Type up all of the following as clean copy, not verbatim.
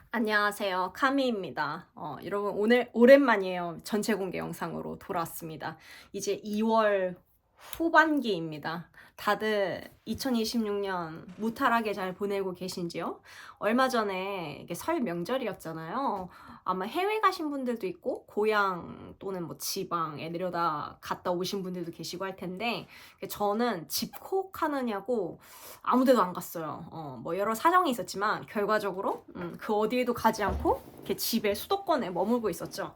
안녕하세요. 카미입니다. 여러분 오늘 오랜만이에요. 전체 공개 영상으로 돌아왔습니다. 이제 2월 후반기입니다. 다들 2026년 무탈하게 잘 보내고 계신지요? 얼마 전에 이게 설 명절이었잖아요. 아마 해외 가신 분들도 있고 고향 또는 뭐 지방에 내려다 갔다 오신 분들도 계시고 할 텐데 저는 집콕하느냐고 아무 데도 안 갔어요. 뭐 여러 사정이 있었지만 결과적으로 그 어디에도 가지 않고 이렇게 집에 수도권에 머물고 있었죠.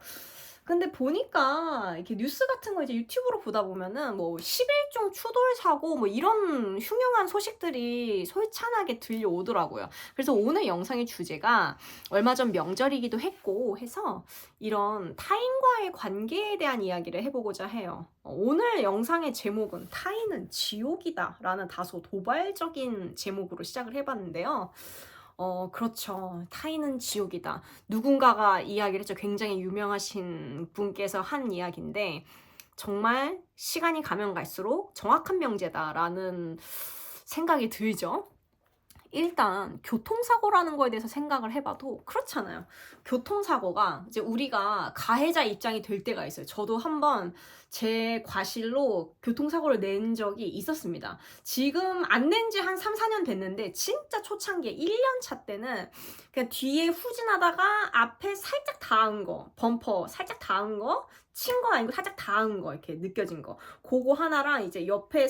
근데 보니까 이렇게 뉴스 같은 거 이제 유튜브로 보다 보면은 뭐 11종 추돌 사고 뭐 이런 흉흉한 소식들이 솔찬하게 들려오더라고요. 그래서 오늘 영상의 주제가 얼마 전 명절이기도 했고 해서 이런 타인과의 관계에 대한 이야기를 해보고자 해요. 오늘 영상의 제목은 타인은 지옥이다 라는 다소 도발적인 제목으로 시작을 해봤는데요. 그렇죠. 타인은 지옥이다. 누군가가 이야기를 했죠. 굉장히 유명하신 분께서 한 이야기인데, 정말 시간이 가면 갈수록 정확한 명제다라는 생각이 들죠. 일단 교통사고라는 거에 대해서 생각을 해봐도 그렇잖아요. 교통사고가 이제 우리가 가해자 입장이 될 때가 있어요. 저도 한번 제 과실로 교통사고를 낸 적이 있었습니다. 지금 안 낸 지 한 3, 4년 됐는데 진짜 초창기에 1년 차 때는 그냥 뒤에 후진하다가 앞에 살짝 닿은 거, 범퍼 살짝 닿은 거, 친 거 아니고 살짝 닿은 거 이렇게 느껴진 거. 그거 하나랑 이제 옆에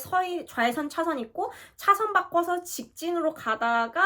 좌회선 차선 있고 차선 바꿔서 직진으로 가다가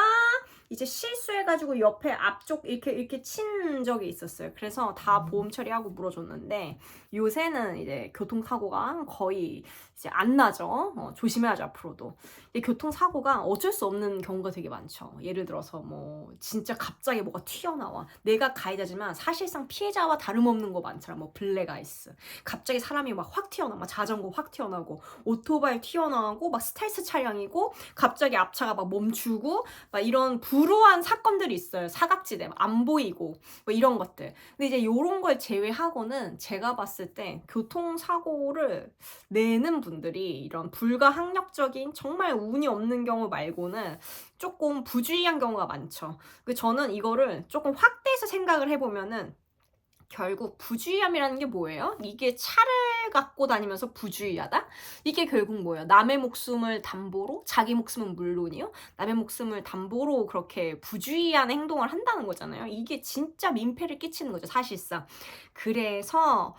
이제 실수해가지고 옆에 앞쪽 이렇게 친 적이 있었어요. 그래서 다 보험 처리하고 물어줬는데 요새는 이제 교통사고가 거의 이제 안 나죠. 조심해야죠 앞으로도. 이 교통사고가 어쩔 수 없는 경우가 되게 많죠. 예를 들어서 뭐 진짜 갑자기 뭐가 튀어나와. 내가 가해자지만 사실상 피해자와 다름없는 거 많잖아. 뭐 블랙아이스. 갑자기 사람이 막 확 튀어나와. 막 자전거 확 튀어나오고 오토바이 튀어나오고 막 스텔스 차량이고 갑자기 앞차가 막 멈추고 막 이런 불우한 사건들이 있어요. 사각지대 안 보이고 뭐 이런 것들. 근데 이제 이런 걸 제외하고는 제가 봤을 때 교통사고를 내는 분들이 이런 불가항력적인 정말 운이 없는 경우 말고는 조금 부주의한 경우가 많죠. 저는 이거를 조금 확대해서 생각을 해보면은 결국 부주의함이라는 게 뭐예요? 이게 차를 갖고 다니면서 부주의하다? 이게 결국 뭐예요? 남의 목숨을 담보로, 자기 목숨은 물론이요. 남의 목숨을 담보로 그렇게 부주의한 행동을 한다는 거잖아요. 이게 진짜 민폐를 끼치는 거죠, 사실상. 그래서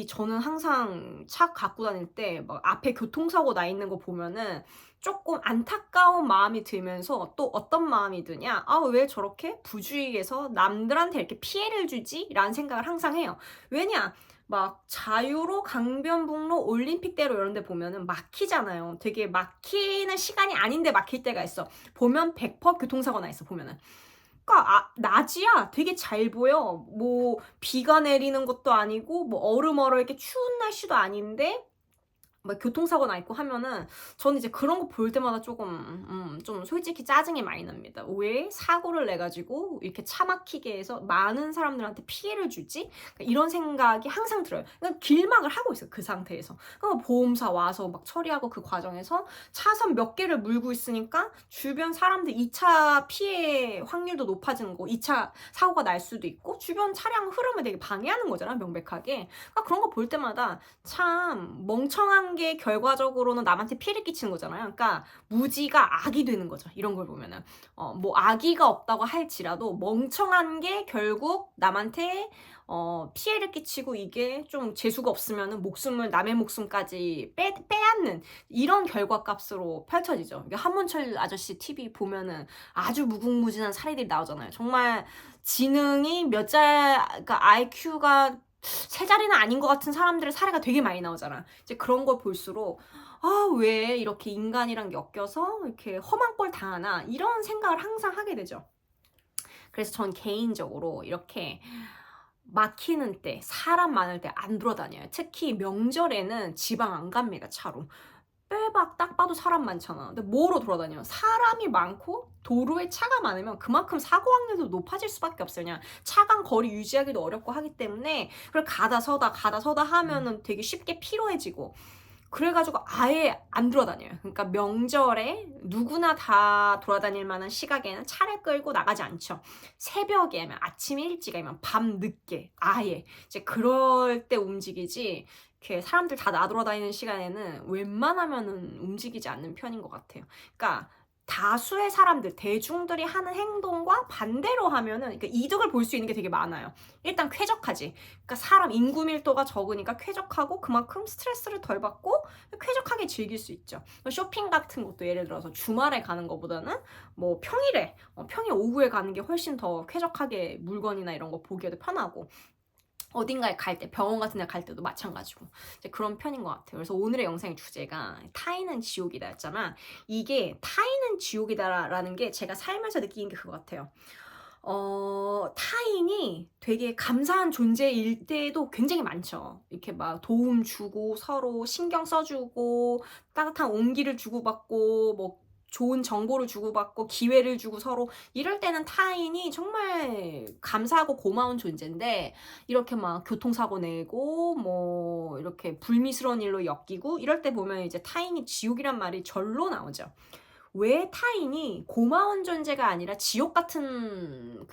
저는 항상 차 갖고 다닐 때 막 앞에 교통사고 나 있는 거 보면은 조금 안타까운 마음이 들면서 또 어떤 마음이 드냐? 왜 저렇게 부주의해서 남들한테 이렇게 피해를 주지? 라는 생각을 항상 해요. 왜냐? 막 자유로 강변북로 올림픽대로 이런 데 보면은 막히잖아요. 되게 막히는 시간이 아닌데 막힐 때가 있어. 보면 100% 교통사고 나 있어, 보면은. 그러니까 낮이야. 되게 잘 보여. 뭐 비가 내리는 것도 아니고 뭐 얼음 이렇게 추운 날씨도 아닌데 막 교통사고 나 있고 하면은 저는 이제 그런 거 볼 때마다 조금 좀 솔직히 짜증이 많이 납니다. 왜 사고를 내 가지고 이렇게 차 막히게 해서 많은 사람들한테 피해를 주지? 그러니까 이런 생각이 항상 들어요. 그러니까 길막을 하고 있어요. 그 상태에서. 그러니까 보험사 와서 막 처리하고 그 과정에서 차선 몇 개를 물고 있으니까 주변 사람들 2차 피해 확률도 높아지는 거. 2차 사고가 날 수도 있고 주변 차량 흐름을 되게 방해하는 거잖아. 명백하게. 그러니까 그런 거 볼 때마다 참 멍청한 게 결과적으로는 남한테 피해를 끼치는 거잖아요. 그러니까 무지가 악이 되는 거죠. 이런 걸 보면은 뭐 악의가 없다고 할지라도 멍청한 게 결국 남한테 피해를 끼치고 이게 좀 재수가 없으면은 남의 목숨까지 빼앗는 이런 결과값으로 펼쳐지죠. 한문철 아저씨 TV 보면은 아주 무궁무진한 사례들이 나오잖아요. 정말 지능이 그러니까 IQ가 세 자리는 아닌 것 같은 사람들의 사례가 되게 많이 나오잖아. 이제 그런 걸 볼수록 왜 이렇게 인간이랑 엮여서 이렇게 험한 꼴 당하나 이런 생각을 항상 하게 되죠. 그래서 전 개인적으로 이렇게 막히는 때, 사람 많을 때 안 돌아다녀요. 특히 명절에는 지방 안 갑니다, 차로. 빼박 딱 봐도 사람 많잖아. 근데 뭐로 돌아다녀? 사람이 많고 도로에 차가 많으면 그만큼 사고 확률도 높아질 수밖에 없어요. 그냥 차간 거리 유지하기도 어렵고 하기 때문에 그걸 가다 서다 하면은 되게 쉽게 피로해지고 그래가지고 아예 안 돌아다녀요. 그러니까 명절에 누구나 다 돌아다닐 만한 시각에는 차를 끌고 나가지 않죠. 새벽에 아니면 아침 일찍 아니면 밤 늦게 아예 이제 그럴 때 움직이지, 이렇게 사람들 다 나돌아다니는 시간에는 웬만하면은 움직이지 않는 편인 것 같아요. 그러니까 다수의 사람들, 대중들이 하는 행동과 반대로 하면은, 그러니까 이득을 볼 수 있는 게 되게 많아요. 일단 쾌적하지. 그러니까 사람 인구 밀도가 적으니까 쾌적하고 그만큼 스트레스를 덜 받고 쾌적하게 즐길 수 있죠. 쇼핑 같은 것도 예를 들어서 주말에 가는 것보다는 뭐 평일에, 평일 오후에 가는 게 훨씬 더 쾌적하게 물건이나 이런 거 보기에도 편하고, 어딘가에 갈 때, 병원 같은 데 갈 때도 마찬가지고 이제 그런 편인 것 같아요. 그래서 오늘의 영상의 주제가 타인은 지옥이다 였잖아. 이게 타인은 지옥이다라는 게 제가 살면서 느낀 게 그거 같아요. 타인이 되게 감사한 존재일 때도 굉장히 많죠. 이렇게 막 도움 주고 서로 신경 써주고 따뜻한 온기를 주고받고 뭐 좋은 정보를 주고받고 기회를 주고 서로 이럴 때는 타인이 정말 감사하고 고마운 존재인데, 이렇게 막 교통사고 내고 뭐 이렇게 불미스러운 일로 엮이고 이럴 때 보면 이제 타인이 지옥이란 말이 절로 나오죠. 왜 타인이 고마운 존재가 아니라 지옥 같은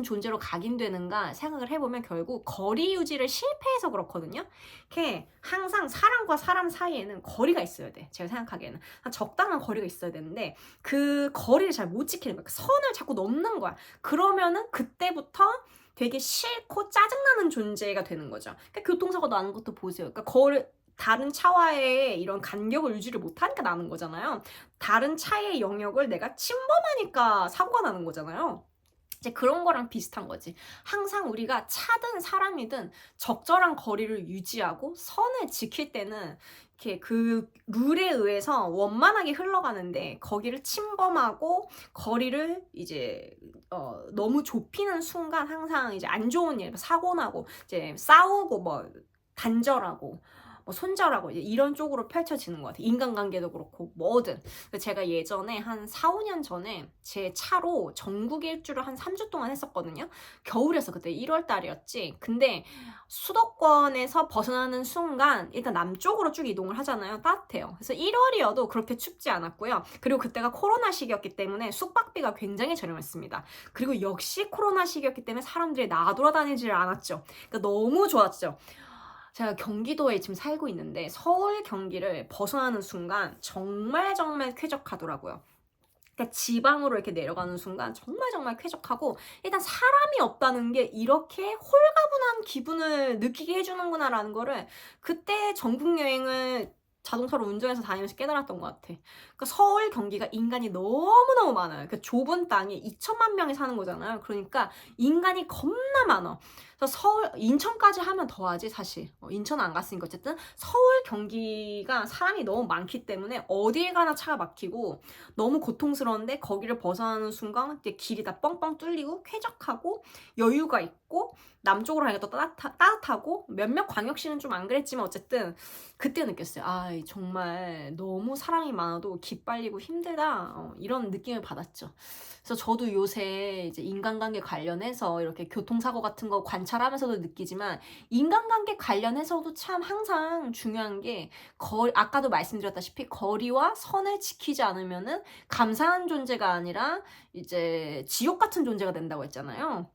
존재로 각인되는가 생각을 해보면 결국 거리 유지를 실패해서 그렇거든요. 이렇게 항상 사람과 사람 사이에는 거리가 있어야 돼. 제가 생각하기에는 적당한 거리가 있어야 되는데 그 거리를 잘 못 지키는 거야. 선을 자꾸 넘는 거야. 그러면은 그때부터 되게 싫고 짜증나는 존재가 되는 거죠. 그러니까 교통사고 나는 것도 보세요. 그러니까 다른 차와의 이런 간격을 유지를 못하니까 나는 거잖아요. 다른 차의 영역을 내가 침범하니까 사고가 나는 거잖아요. 이제 그런 거랑 비슷한 거지. 항상 우리가 차든 사람이든 적절한 거리를 유지하고 선을 지킬 때는 이렇게 그 룰에 의해서 원만하게 흘러가는데, 거기를 침범하고 거리를 이제 너무 좁히는 순간 항상 이제 안 좋은 일, 사고 나고 이제 싸우고 뭐 단절하고 뭐 손절하고 이런 쪽으로 펼쳐지는 것 같아요. 인간관계도 그렇고 뭐든. 제가 예전에 한 4, 5년 전에 제 차로 전국 일주를 한 3주 동안 했었거든요. 겨울이었어. 그때 1월 달이었지. 근데 수도권에서 벗어나는 순간 일단 남쪽으로 쭉 이동을 하잖아요. 따뜻해요. 그래서 1월이어도 그렇게 춥지 않았고요. 그리고 그때가 코로나 시기였기 때문에 숙박비가 굉장히 저렴했습니다. 그리고 역시 코로나 시기였기 때문에 사람들이 나돌아다니질 않았죠. 그러니까 너무 좋았죠. 제가 경기도에 지금 살고 있는데 서울 경기를 벗어나는 순간 정말 쾌적하더라고요. 그러니까 지방으로 이렇게 내려가는 순간 정말 쾌적하고, 일단 사람이 없다는 게 이렇게 홀가분한 기분을 느끼게 해주는구나라는 거를 그때 전국 여행을 자동차로 운전해서 다니면서 깨달았던 것 같아. 그러니까 서울 경기가 인간이 너무너무 많아요. 그 좁은 땅에 2천만 명이 사는 거잖아요. 그러니까 인간이 겁나 많아. 그래서 인천까지 하면 더하지 사실. 인천 안 갔으니까 어쨌든 서울 경기가 사람이 너무 많기 때문에 어딜 가나 차가 막히고 너무 고통스러운데, 거기를 벗어나는 순간 이제 길이 다 뻥뻥 뚫리고 쾌적하고 여유가 있고 남쪽으로 가니까 또 따뜻하고, 몇몇 광역시는 좀 안 그랬지만 어쨌든 그때 느꼈어요. 아, 정말 너무 사람이 많아도 기빨리고 힘들다, 이런 느낌을 받았죠. 그래서 저도 요새 이제 인간관계 관련해서 이렇게 교통사고 같은 거 관찰하면서도 느끼지만, 인간관계 관련해서도 참 항상 중요한 게 아까도 말씀드렸다시피 거리와 선을 지키지 않으면은 감사한 존재가 아니라 이제 지옥 같은 존재가 된다고 했잖아요.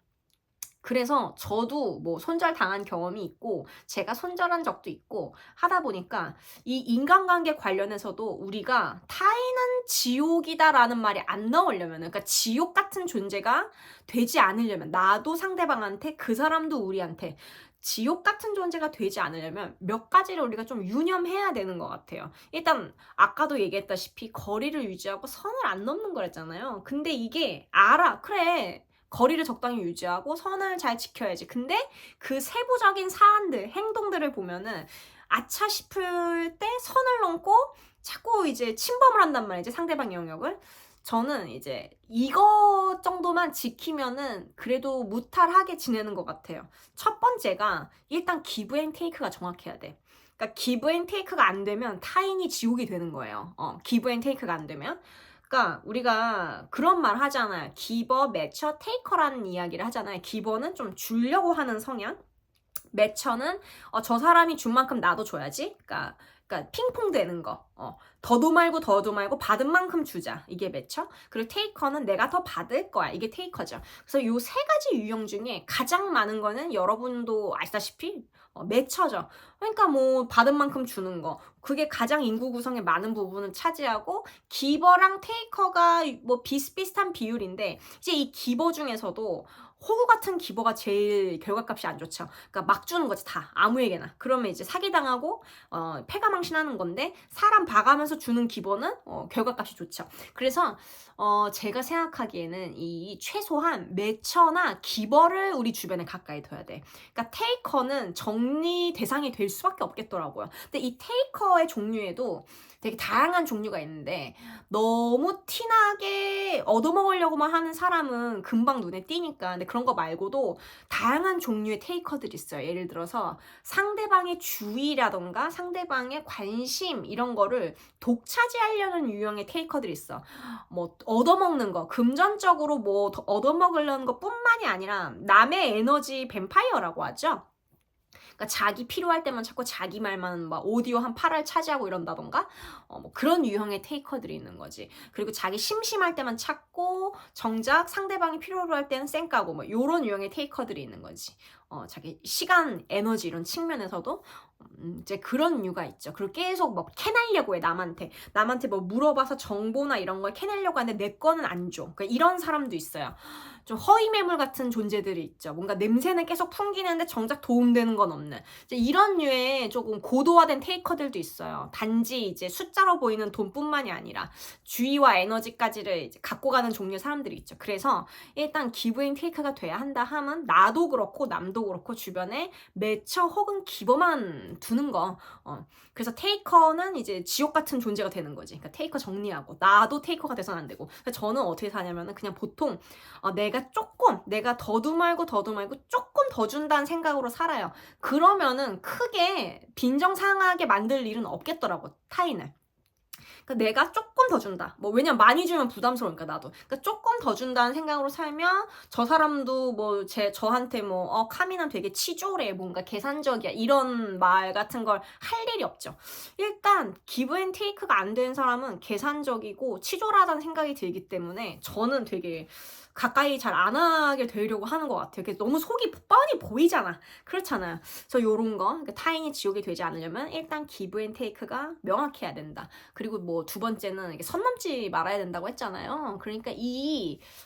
그래서 저도 뭐 손절 당한 경험이 있고 제가 손절한 적도 있고 하다 보니까 이 인간관계 관련해서도 우리가 타인은 지옥이다라는 말이 안 나오려면, 그러니까 지옥 같은 존재가 되지 않으려면, 나도 상대방한테 그 사람도 우리한테 지옥 같은 존재가 되지 않으려면 몇 가지를 우리가 좀 유념해야 되는 것 같아요. 일단 아까도 얘기했다시피 거리를 유지하고 선을 안 넘는 거랬잖아요. 근데 이게 그래, 거리를 적당히 유지하고 선을 잘 지켜야지. 근데 그 세부적인 사안들, 행동들을 보면은 아차 싶을 때 선을 넘고 자꾸 이제 침범을 한단 말이지, 상대방 영역을. 저는 이제 이거 정도만 지키면은 그래도 무탈하게 지내는 것 같아요. 첫 번째가 일단 기브 앤 테이크가 정확해야 돼. 그러니까 기브 앤 테이크가 안 되면 타인이 지옥이 되는 거예요. 기브 앤 테이크가 안 되면. 그러니까 우리가 그런 말 하잖아요. 기버, 매처, 테이커라는 이야기를 하잖아요. 기버는 좀 주려고 하는 성향, 매처는 저 사람이 준 만큼 나도 줘야지. 그러니까 핑퐁 되는 거. 더도 말고 받은 만큼 주자. 이게 매처. 그리고 테이커는 내가 더 받을 거야. 이게 테이커죠. 그래서 요 세 가지 유형 중에 가장 많은 거는 여러분도 아시다시피 매처죠. 그러니까 뭐 받은 만큼 주는 거. 그게 가장 인구 구성의 많은 부분을 차지하고, 기버랑 테이커가 뭐 비슷비슷한 비율인데, 이제 이 기버 중에서도 호구 같은 기버가 제일 결과값이 안 좋죠. 그러니까 막 주는 거지, 다. 아무에게나. 그러면 이제 사기당하고 패가망신하는 건데, 사람 봐가면서 주는 기버는 결과값이 좋죠. 그래서 제가 생각하기에는 이 최소한 매처나 기버를 우리 주변에 가까이 둬야 돼. 그러니까 테이커는 정리 대상이 될 수밖에 없겠더라고요. 근데 이 테이커의 종류에도 되게 다양한 종류가 있는데, 너무 티나게 얻어먹으려고만 하는 사람은 금방 눈에 띄니까. 근데 그런 거 말고도 다양한 종류의 테이커들이 있어요. 예를 들어서 상대방의 주의라던가 상대방의 관심, 이런 거를 독차지하려는 유형의 테이커들이 있어. 뭐 얻어먹는 거, 금전적으로 뭐 얻어먹으려는 것뿐만이 아니라 남의 에너지 뱀파이어라고 하죠. 그러니까 자기 필요할 때만 자꾸 자기 말만 막 오디오 한 8알 차지하고 이런다던가, 뭐 그런 유형의 테이커들이 있는 거지. 그리고 자기 심심할 때만 찾고 정작 상대방이 필요로 할 때는 쌩까고, 뭐 요런 유형의 테이커들이 있는 거지. 자기 시간, 에너지 이런 측면에서도 이제 그런 이유가 있죠. 그리고 계속 뭐 캐내려고 해, 남한테 뭐 물어봐서 정보나 이런 걸 캐내려고 하는데 내 거는 안 줘. 그러니까 이런 사람도 있어요. 좀 허위매물 같은 존재들이 있죠. 뭔가 냄새는 계속 풍기는데 정작 도움되는 건 없는. 이제 이런 류의 조금 고도화된 테이커들도 있어요. 단지 이제 숫자로 보이는 돈뿐만이 아니라 주의와 에너지까지를 이제 갖고 가는 종류의 사람들이 있죠. 그래서 일단 기브앤 테이크가 돼야 한다 하면 나도 그렇고 남도 그렇고 주변에 매처 혹은 기버만 두는 거. 그래서 테이커는 이제 지옥 같은 존재가 되는 거지. 그러니까 테이커 정리하고, 나도 테이커가 돼서는 안 되고. 그래서 저는 어떻게 사냐면은 그냥 보통 내가 더도 말고 조금 더 준다는 생각으로 살아요. 그러면은 크게 빈정상하게 만들 일은 없겠더라고, 타인을. 그러니까 내가 조금 더 준다. 뭐 왜냐면 많이 주면 부담스러우니까 나도. 그러니까 조금 더 준다는 생각으로 살면 저 사람도 뭐 저한테 뭐 카미는 되게 치졸해, 뭔가 계산적이야, 이런 말 같은 걸 할 일이 없죠. 일단 기브 앤 테이크가 안 되는 사람은 계산적이고 치졸하다는 생각이 들기 때문에 저는 되게 가까이 잘 안 하게 되려고 하는 것 같아요. 너무 속이 뻔히 보이잖아. 그렇잖아요. 그래서 요런 거, 그러니까 타인이 지옥이 되지 않으려면 일단 기브 앤 테이크가 명확해야 된다. 그리고 뭐 두 번째는 선 넘지 말아야 된다고 했잖아요. 그러니까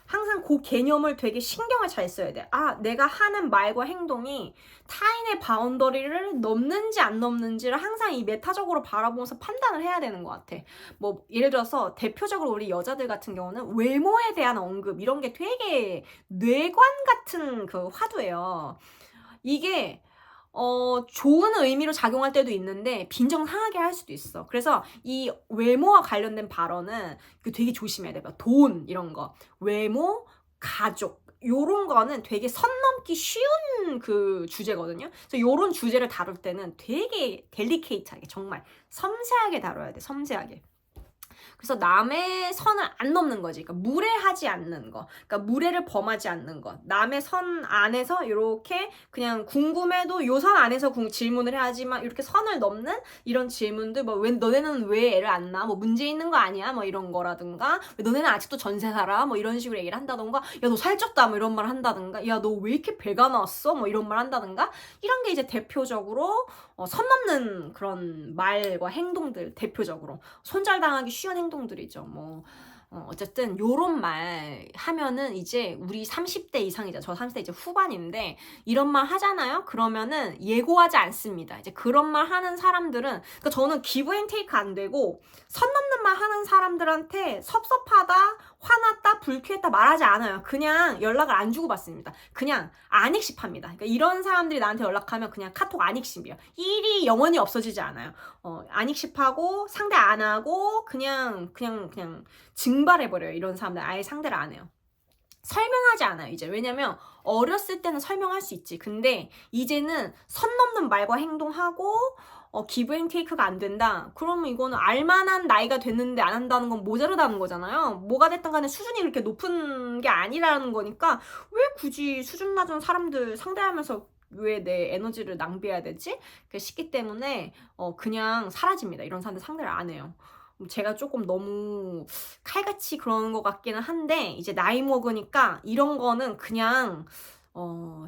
항상 그 개념을 되게 신경을 잘 써야 돼. 내가 하는 말과 행동이 타인의 바운더리를 넘는지 안 넘는지를 항상 이 메타적으로 바라보면서 판단을 해야 되는 것 같아. 뭐 예를 들어서 대표적으로 우리 여자들 같은 경우는 외모에 대한 언급, 이런 게 되게 뇌관 같은 그 화두예요. 이게 좋은 의미로 작용할 때도 있는데 빈정상하게 할 수도 있어. 그래서 이 외모와 관련된 발언은 되게 조심해야 돼. 돈 이런 거, 외모, 가족, 요런 거는 되게 선 넘기 쉬운 그 주제거든요. 그래서 요런 주제를 다룰 때는 되게 델리케이트하게, 정말 섬세하게 다뤄야 돼. 섬세하게. 그래서 남의 선을 안 넘는 거지. 그러니까 무례하지 않는 거. 그러니까 무례를 범하지 않는 거. 남의 선 안에서 이렇게 그냥 궁금해도 요 선 안에서 질문을 해야지만, 이렇게 선을 넘는 이런 질문들, 뭐 너네는 왜 애를 안 낳아? 뭐 문제 있는 거 아니야? 뭐 이런 거라든가, 너네는 아직도 전세 살아? 뭐 이런 식으로 얘기를 한다던가, 야 너 살쪘다 뭐 이런 말 한다든가, 야 너 왜 이렇게 배가 나왔어? 뭐 이런 말 한다든가, 이런 게 이제 대표적으로 선 넘는 그런 말과 행동들, 대표적으로 손절당하기 쉬운 행동들이죠. 뭐 어쨌든 요런 말 하면은 이제 우리 30대 이상이죠. 저 30대 이제 후반인데 이런 말 하잖아요. 그러면은 예고하지 않습니다. 이제 그런 말 하는 사람들은, 그러니까 저는 기브 앤 테이크 안 되고 선 넘는 말 하는 사람들한테 섭섭하다, 화났다, 불쾌했다 말하지 않아요. 그냥 연락을 안 주고받습니다. 그냥 안익십합니다. 그러니까 이런 사람들이 나한테 연락하면 그냥 카톡 안익십이에요. 일이 영원히 없어지지 않아요. 안익십하고 상대 안 하고 그냥 증발해버려요. 이런 사람들 아예 상대를 안 해요. 설명하지 않아요, 이제. 왜냐면 어렸을 때는 설명할 수 있지. 근데 이제는 선 넘는 말과 행동하고 기브 앤 테이크가 안 된다. 그러면 이거는 알만한 나이가 됐는데 안 한다는 건 모자르다는 거잖아요. 뭐가 됐든 간에 수준이 그렇게 높은 게 아니라는 거니까 왜 굳이 수준 낮은 사람들 상대하면서 왜 내 에너지를 낭비해야 되지? 싶기 때문에 그냥 사라집니다. 이런 사람들 상대를 안 해요. 제가 조금 너무 칼같이 그러는 것 같기는 한데 이제 나이 먹으니까 이런 거는 그냥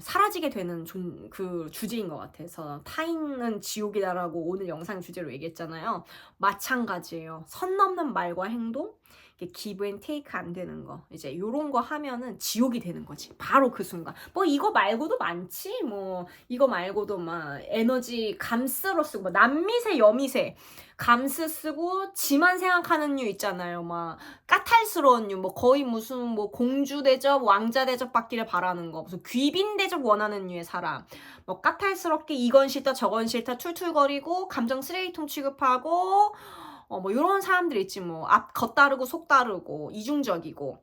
사라지게 되는 그 주제인 것 같아서 타인은 지옥이다라고 오늘 영상 주제로 얘기했잖아요. 마찬가지예요. 선 넘는 말과 행동, 기브 앤 테이크 안 되는 거, 이제 요런 거 하면은 지옥이 되는 거지. 바로 그 순간. 뭐 이거 말고도 많지. 뭐 이거 말고도 막 에너지 감스러 쓰고 뭐 남미세 여미세 감스 쓰고 지만 생각하는 류 있잖아요. 막 까탈스러운 류, 뭐 거의 무슨 뭐 공주 대접, 왕자 대접 받기를 바라는 거, 무슨 귀빈 대접 원하는 류의 사람, 뭐 까탈스럽게 이건 싫다 저건 싫다 툴툴거리고 감정 쓰레기통 취급하고 뭐 이런 사람들 있지. 뭐 앞 겉다르고 속다르고 이중적이고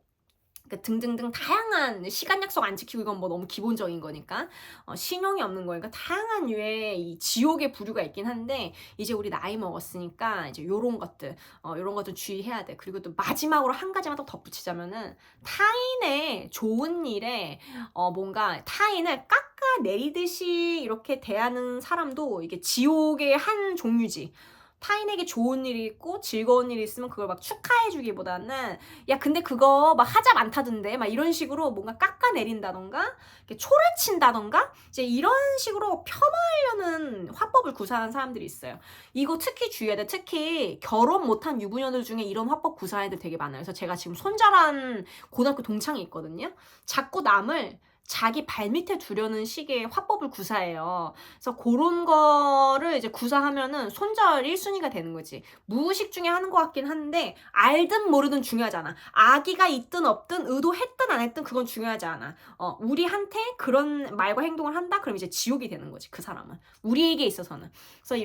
등등등 다양한 시간 약속 안 지키고 이건 뭐 너무 기본적인 거니까 신용이 없는 거니까 다양한 류의 이 지옥의 부류가 있긴 한데 이제 우리 나이 먹었으니까 이제 요런 것들 요런 것들 주의해야 돼. 그리고 또 마지막으로 한 가지만 더 덧붙이자면은 타인의 좋은 일에 뭔가 타인을 깎아 내리듯이 이렇게 대하는 사람도 이게 지옥의 한 종류지. 타인에게 좋은 일이 있고 즐거운 일이 있으면 그걸 막 축하해주기보다는 야 근데 그거 막 하자 많다던데 막 이런 식으로 뭔가 깎아내린다던가 초래친다던가 이제 이런 식으로 폄하하려는 화법을 구사하는 사람들이 있어요. 이거 특히 주의해야 돼. 특히 결혼 못한 유부녀들 중에 이런 화법 구사하는 애들 되게 많아요. 그래서 제가 지금 손자란 고등학교 동창이 있거든요. 자꾸 남을 자기 발밑에 두려는 식의 화법을 구사해요. 그래서 그런 거를 이제 구사하면은 손절 1순위가 되는 거지. 무의식 중에 하는 것 같긴 한데 알든 모르든 중요하잖아. 악의가 있든 없든 의도했든 안 했든 그건 중요하지 않아. 우리한테 그런 말과 행동을 한다? 그럼 이제 지옥이 되는 거지. 그 사람은. 우리에게 있어서는. 그래서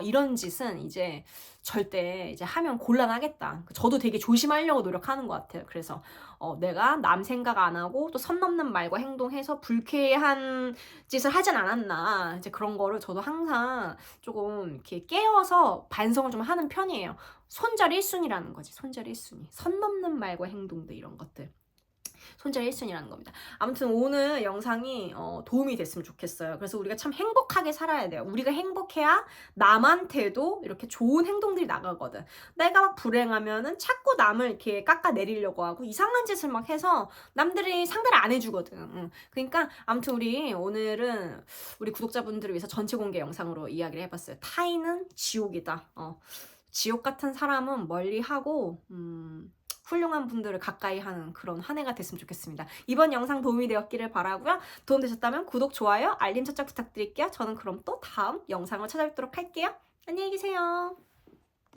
이런 짓은 이제 절대 이제 하면 곤란하겠다. 저도 되게 조심하려고 노력하는 것 같아요. 그래서 내가 남 생각 안 하고 또 선 넘는 말과 행동해서 불쾌한 짓을 하진 않았나. 이제 그런 거를 저도 항상 조금 이렇게 깨워서 반성을 좀 하는 편이에요. 손절 1순위라는 거지. 손절 1순위. 선 넘는 말과 행동들 이런 것들. 손절 1순위라는 겁니다. 아무튼 오늘 영상이 도움이 됐으면 좋겠어요. 그래서 우리가 참 행복하게 살아야 돼요. 우리가 행복해야 남한테도 이렇게 좋은 행동들이 나가거든. 내가 막 불행하면은 자꾸 남을 이렇게 깎아내리려고 하고 이상한 짓을 막 해서 남들이 상대를 안 해주거든. 그러니까 아무튼 우리 오늘은 우리 구독자분들을 위해서 전체 공개 영상으로 이야기를 해봤어요. 타인은 지옥이다. 지옥 같은 사람은 멀리하고 훌륭한 분들을 가까이 하는 그런 한 해가 됐으면 좋겠습니다. 이번 영상 도움이 되었기를 바라고요. 도움되셨다면 구독, 좋아요, 알림 설정 부탁드릴게요. 저는 그럼 또 다음 영상을 찾아뵙도록 할게요. 안녕히 계세요.